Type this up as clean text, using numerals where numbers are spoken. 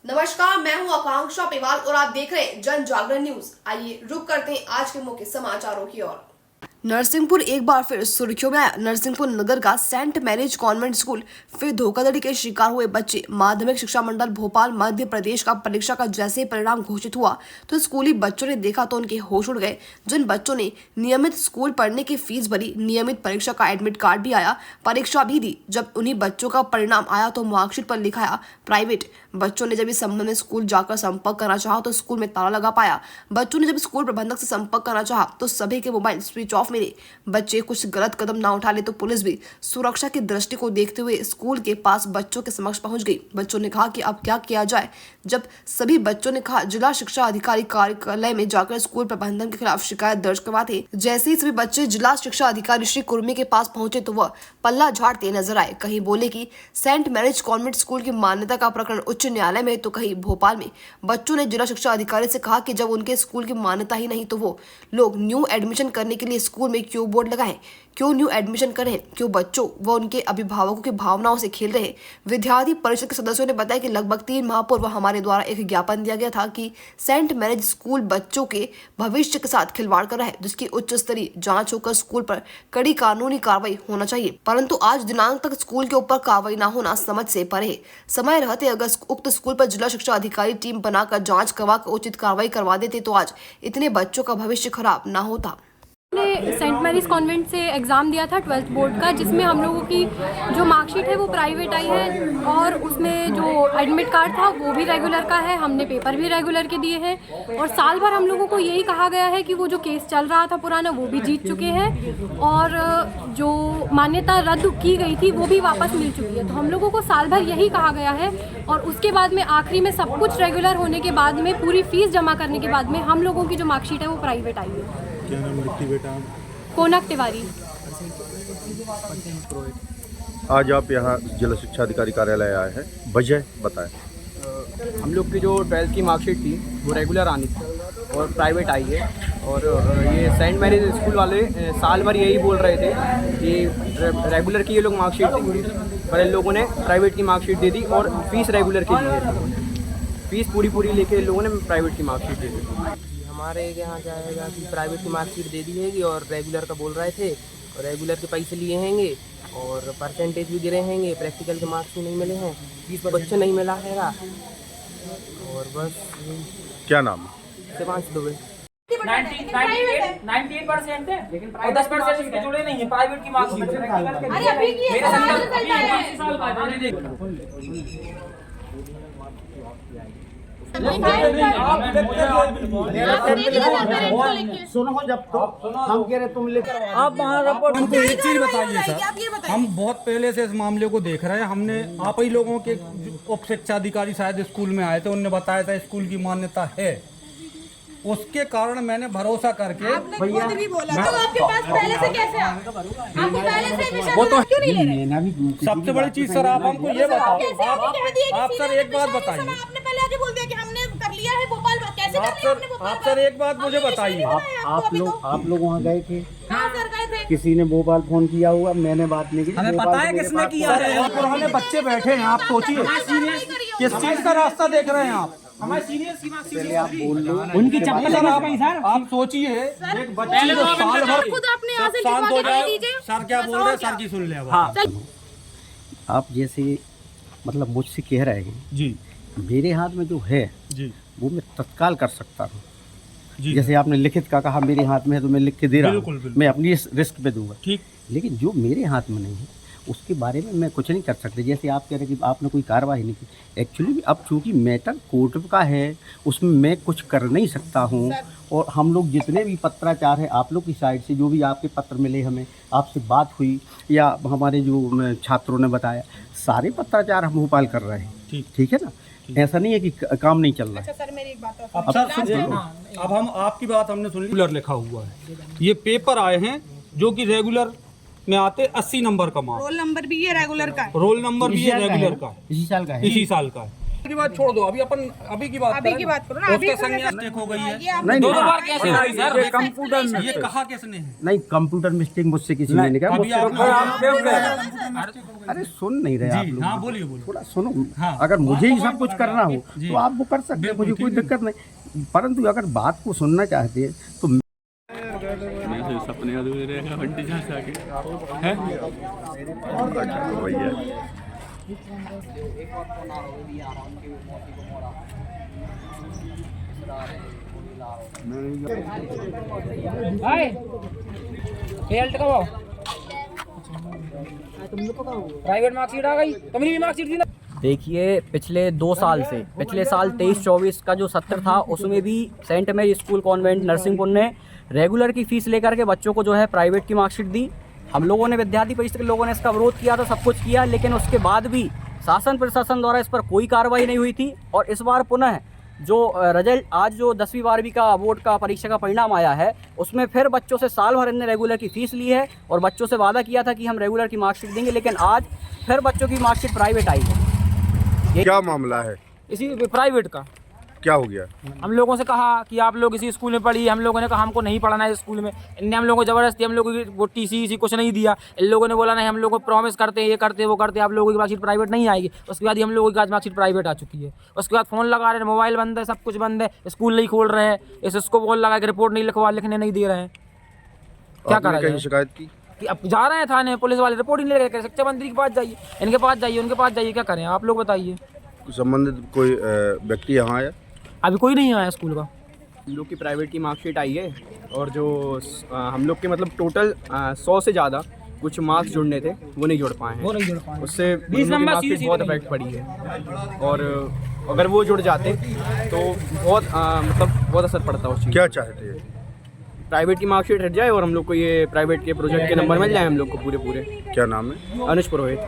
नमस्कार, मैं हूं आकांक्षा पेवाल और आप देख रहे हैं जन जागरण न्यूज। आइए रुक करते हैं आज के मुख्य समाचारों की ओर। नरसिंहपुर एक बार फिर सुर्खियों में आया। नरसिंहपुर नगर का सेंट मैरिज कॉन्वेंट स्कूल फिर धोखाधड़ी के शिकार हुए बच्चे। माध्यमिक शिक्षा मंडल भोपाल मध्य प्रदेश का परीक्षा का जैसे ही परिणाम घोषित हुआ तो स्कूली बच्चों ने देखा तो उनके होश उड़ गए। जिन बच्चों ने नियमित स्कूल पढ़ने की फीस भरी, नियमित परीक्षा का एडमिट कार्ड भी आया, परीक्षा भी दी, जब उन्हीं बच्चों का परिणाम आया तो मार्कशीट पर लिखा आया प्राइवेट। बच्चों ने जब इस संबंध में स्कूल जाकर संपर्क करना चाहा तो स्कूल में ताला लगा पाया। बच्चों ने जब स्कूल प्रबंधक से संपर्क करना चाहा तो सभी के मोबाइल स्विच ऑफ मिले। बच्चे कुछ गलत कदम ना उठा ले तो पुलिस भी सुरक्षा की दृष्टि को देखते हुए स्कूल के पास बच्चों के समक्ष पहुंच गई। बच्चों ने कहा कि अब क्या किया जाए। जब सभी बच्चों ने कहा जिला शिक्षा अधिकारी कार्यालय में जाकर स्कूल प्रबंधन के खिलाफ शिकायत दर्ज करवाते। जैसे ही सभी बच्चे जिला शिक्षा अधिकारी श्री कुर्मी के पास पहुंचे तो वह पल्ला झाड़ते नजर आए। कहीं बोले कि सेंट मैरिज कॉन्वेंट स्कूल की मान्यता का प्रकरण उच्च न्यायालय में तो कहीं भोपाल में। बच्चों ने जिला शिक्षा अधिकारी से कहा कि जब उनके स्कूल की मान्यता ही नहीं तो वो लोग न्यू एडमिशन करने के लिए स्कूल में क्यों बोर्ड लगाएं, क्यों न्यू एडमिशन करें, क्यों बच्चों व उनके अभिभावकों की भावनाओं से खेल रहे। विद्यार्थी परिषद के सदस्यों ने बताया कि लगभग 3 माह पूर्व हमारे द्वारा एक ज्ञापन दिया गया था कि सेंट मैरिज स्कूल बच्चों के भविष्य के साथ खिलवाड़ कर रहा है, जिसकी उच्च स्तरीय जांच होकर स्कूल पर कड़ी कानूनी कार्रवाई होना चाहिए। परंतु आज दिनांक तक स्कूल के ऊपर कार्रवाई न होना समझ से परे है। समय रहते अगर उक्त स्कूल पर जिला शिक्षा अधिकारी टीम बनाकर जांच करवा कर उचित कार्रवाई करवा देते तो आज इतने बच्चों का भविष्य खराब न होता। ने सेंट मैरिज कॉन्वेंट से एग्ज़ाम दिया था 12th बोर्ड का, जिसमें हम लोगों की जो मार्कशीट है वो प्राइवेट आई है और उसमें जो एडमिट कार्ड था वो भी रेगुलर का है। हमने पेपर भी रेगुलर के दिए हैं और साल भर हम लोगों को यही कहा गया है कि वो जो केस चल रहा था पुराना वो भी जीत चुके हैं और जो मान्यता रद्द की गई थी वो भी वापस मिल चुकी है। तो हम लोगों को साल भर यही कहा गया है और उसके बाद में आखिरी में सब कुछ रेगुलर होने के बाद में पूरी फीस जमा करने के बाद में हम लोगों की जो मार्कशीट है वो प्राइवेट आई है। क्या नाम लिखती बेटा? कोनक तिवारी। आज आप यहाँ जिला शिक्षा अधिकारी कार्यालय आए हैं, वजह बताएं। हम लोग की जो 12th की मार्कशीट थी वो रेगुलर आनी थी और प्राइवेट आई है और ये सेंट मैरिज स्कूल वाले साल भर यही बोल रहे थे कि रेगुलर की ये लोग मार्कशीट देंगे, पर इन लोगों ने प्राइवेट की मार्कशीट दे दी और फीस रेगुलर की दी है। फीस पूरी लेके लोगों ने प्राइवेट की मार्कशीट दे दी। हमारे यहाँ जाएगा कि प्राइवेट की मार्कशीट दे दी हैगी और रेगुलर का बोल रहे थे और रेगुलर के पैसे लिए हैंगे और परसेंटेज भी गिरे हैंगे, प्रैक्टिकल के मार्क्स भी नहीं मिले हैं, 20% नहीं मिला हैगा और बस। क्या नाम? शिवांश दुबे। 98% है लेकिन 10% इसके जुड़े नहीं है प्राइवेट की मार्क्स। सुनो जब हम कह रहे तुम लेकर आप वहाँ रिपोर्ट हमको एक चीज बताइए सर, हम बहुत पहले से इस मामले को देख रहे हैं। हमने आप ही लोगों के उप शिक्षा अधिकारी शायद स्कूल में आए थे, उन्होंने बताया था स्कूल की मान्यता है, उसके कारण मैंने भरोसा करके भैया आपके पास पहले से कैसे आपको पहले से वो तो क्यों नहीं ले रहे? सबसे बड़ी चीज सर आप हमको ये बताओ। आप सर एक बात बताइए, आपने पहले आके बोल दिया कि हमने कर लिया है भोपाल, कैसे आप सर एक बात मुझे बताइए। आप लोग वहाँ गए थे? हाँ सर गए थे। किसी ने भोपाल फोन किया हुआ? मैंने बात नहीं की। हमें पता है किसने किया है। पुराने बच्चे बैठे हैं, आप सोचिए किस चीज का रास्ता देख रहे हैं आप। पहले आप बोल लो उनकी चप्पल आप सोचिए एक बच्चे को साल भर खुद अपने यहाँ से शांत हो लिखवा के जाए। दीजिए। सर क्या बोल रहे हैं, सर की सुन ले। हाँ आप जैसे मतलब मुझसे कह रहे हैं जी, मेरे हाथ में जो है जी वो मैं तत्काल कर सकता हूँ। जी, जैसे आपने लिखित का कहा मेरे हाथ में है तो मैं लिख के दे रहा बिल्कुल, हूँ, बिल्कुल। मैं अपनी रिस्क पे दूंगा। ठीक, लेकिन जो मेरे हाथ में नहीं है उसके बारे में मैं कुछ नहीं कर सकता। जैसे आप कह रहे हैं कि आपने कोई कार्रवाई नहीं की, एक्चुअली अब चूँकि मैटर कोर्ट का है उसमें मैं कुछ कर नहीं सकता हूँ। और हम लोग जितने भी पत्राचार है आप लोग की साइड से जो भी आपके पत्र मिले, हमें आपसे बात हुई या हमारे जो छात्रों ने बताया, सारे पत्राचार हम भोपाल कर रहे हैं। ठीक है ना, ऐसा नहीं है कि काम नहीं चल रहा है। अच्छा सर मेरी एक बात और। अब सर सुनिए, अब हम आपकी बात हमने सुन ली। रेगुलर लिखा हुआ है, ये पेपर आए हैं जो कि रेगुलर में आते 80 नंबर का मार्क्स। रोल नंबर भी ये रेगुलर का है। रोल नंबर भी ये रेगुलर का है, इसी साल का है। इसी साल का है। की बात छोड़ दो, अभी अपन अभी की बात अभी की बात करो ना, अभी उसका संज्ञान मिस्टेक हो गई है। नहीं दो नहीं, बार कैसे हुई सर? ये कंप्यूटर में ये कहा किसने है? नहीं कंप्यूटर मिस्टेक मुझसे किसी ने नहीं कहा, अभी मुझसे आप अरे सुन नहीं रहे आप जी लोग। हाँ बोलिए बोलिए। थोड़ा सुनो, हाँ। अगर मुझे ही सब कुछ करना हो जी। तो आप वो कर सकते हैं, मुझे कोई दिक्कत नहीं, परंतु अगर बात को सुनना चाहते हैं तो भैया हेल्थ का प्राइवेट मार्कशीट आ गई, तुम्हारी भी मार्कशीट थी ना? देखिए पिछले 2 साल से, पिछले साल 23-24 का जो सत्र था उसमें भी Saint Mary school convent Narsinghpur ने रेगुलर की फीस लेकर के बच्चों को जो है प्राइवेट की मार्कशीट दी। हम लोगों ने, विद्यार्थी परिषद के लोगों ने इसका विरोध किया था, सब कुछ किया, लेकिन उसके बाद भी शासन प्रशासन द्वारा इस पर कोई कार्रवाई नहीं हुई थी। और इस बार पुनः जो रिजल्ट आज जो 10वीं 12वीं का बोर्ड का परीक्षा का परिणाम आया है उसमें फिर बच्चों से साल भर इनने रेगुलर की फीस ली है और बच्चों से वादा किया था कि हम रेगुलर की मार्कशीट देंगे, लेकिन आज फिर बच्चों की मार्कशीट प्राइवेट आई है। क्या मामला है, इसी प्राइवेट का क्या हो गया? हम लोगों से कहा कि आप लोग इसी स्कूल में पढ़िए, हम लोगों ने कहा हमको नहीं पढ़ना है इस स्कूल में। इनने हम लोगों को ज़बरदस्ती हम लोगों की वो टीसी कुछ नहीं दिया। इन लोगों ने बोला नहीं, हम लोग को प्रॉमिस करते हैं, ये करते वो करते, आप लोगों की मार्कशीट प्राइवेट नहीं आएगी। उसके बाद ही हम लोगों की आज मार्कशीट प्राइवेट आ चुकी है। उसके बाद फ़ोन लगा रहे हैं, मोबाइल बंद है, सब कुछ बंद है, स्कूल नहीं खोल रहे हैं, इसको बोल लगा कि रिपोर्ट नहीं लिखने नहीं दे रहे हैं। क्या आपने करा कहीं जाए? शिकायत की? कि अब जा रहे हैं थाने, पुलिस वाले रिपोर्ट ही नहीं लेकर, शिक्षा मंत्री के पास जाइए, इनके पास जाइए, उनके पास जाइए, क्या करें आप लोग बताइए। संबंधित कोई व्यक्ति यहाँ आया? अभी कोई नहीं आया स्कूल का। हम लोग की प्राइवेट की मार्कशीट आई है और जो हम लोग के मतलब टोटल 100 से ज़्यादा कुछ मार्क्स जुड़ने थे वो नहीं जुड़ पाए वो हैं। नहीं जुड़ पाए। उससे 20 नंबर मार्कशीट सीधे बहुत सीधे इफेक्ट पड़ी है और अगर वो जुड़ जाते तो बहुत मतलब बहुत असर पड़ता उस चीज़। क्या चाहते हैं? प्राइवेट की मार्कशीट हट जाए और हम लोग को ये प्राइवेट के प्रोजेक्ट के नंबर मिल जाए हम लोग को पूरे। क्या नाम है? अनुज पुरोहित।